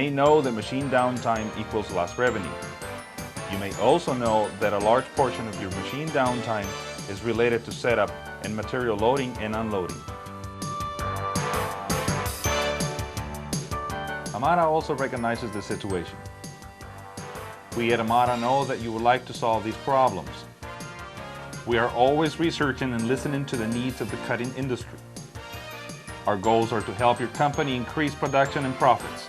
may know that machine downtime equals lost revenue. You may also know that a large portion of your machine downtime is related to setup and material loading and unloading. Amada also recognizes the situation. We at Amada know that you would like to solve these problems. We are always researching and listening to the needs of the cutting industry. Our goals are to help your company increase production and profits.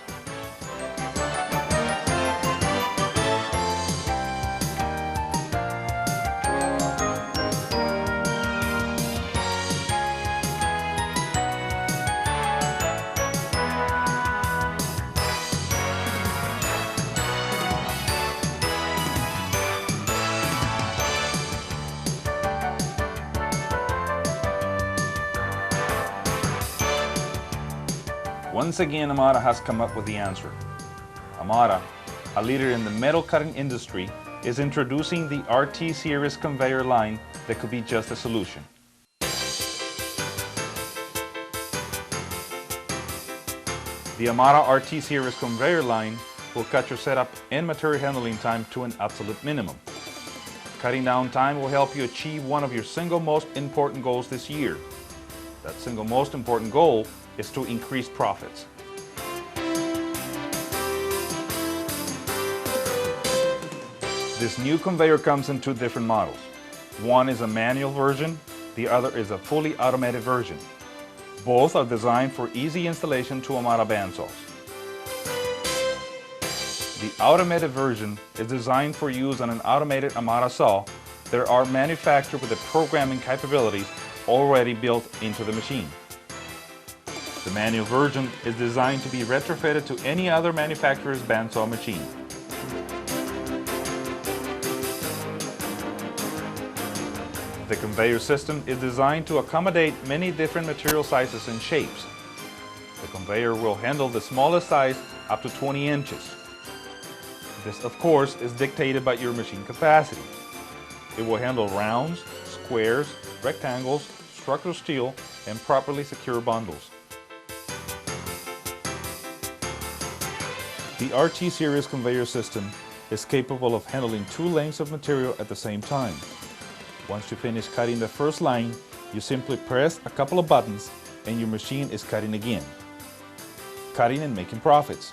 Once again, Amada has come up with the answer. Amada, a leader in the metal cutting industry, is introducing the RT series conveyor line that could be just a solution. The Amada RT series conveyor line will cut your setup and material handling time to an absolute minimum. Cutting down time will help you achieve one of your single most important goals this year. That single most important goal is to increase profits. This new conveyor comes in two different models. One is a manual version, the other is a fully automated version. Both are designed for easy installation to Amada bandsaws. The automated version is designed for use on an automated Amada saw that are manufactured with the programming capabilities already built into the machine. The manual version is designed to be retrofitted to any other manufacturer's bandsaw machine. The conveyor system is designed to accommodate many different material sizes and shapes. The conveyor will handle the smallest size up to 20 inches. This, of course, is dictated by your machine capacity. It will handle rounds, squares, rectangles, structural steel, and properly secure bundles. The RT series conveyor system is capable of handling two lengths of material at the same time. Once you finish cutting the first line, you simply press a couple of buttons and your machine is cutting again. Cutting and making profits.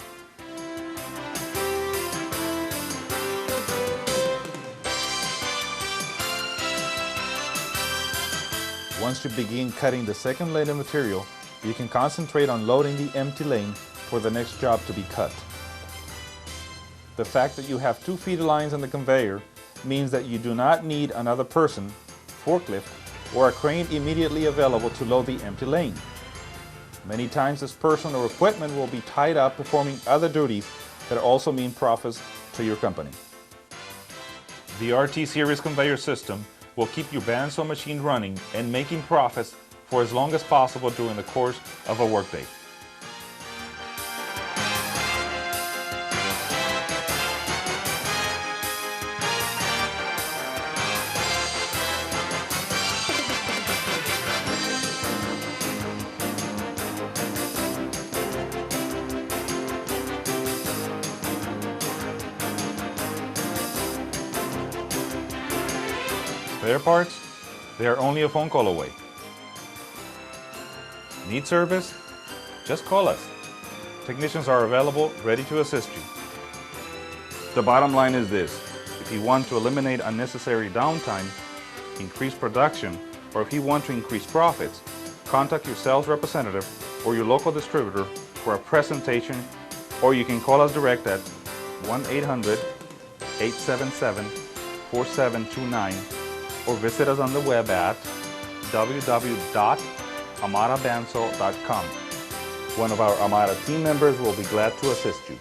Once you begin cutting the second lane of material, you can concentrate on loading the empty lane for the next job to be cut. The fact that you have two feeder lines on the conveyor means that you do not need another person, forklift, or a crane immediately available to load the empty lane. Many times this person or equipment will be tied up performing other duties that also mean profits to your company. The RT series conveyor system will keep your bandsaw machine running and making profits for as long as possible during the course of a workday. Spare parts? They are only a phone call away. Need service? Just call us. Technicians are available, ready to assist you. The bottom line is this: if you want to eliminate unnecessary downtime, increase production, or if you want to increase profits, contact your sales representative or your local distributor for a presentation, or you can call us direct at 1-800-877-4729 or visit us on the web at www.amadabandsaw.com. One of our Amada team members will be glad to assist you.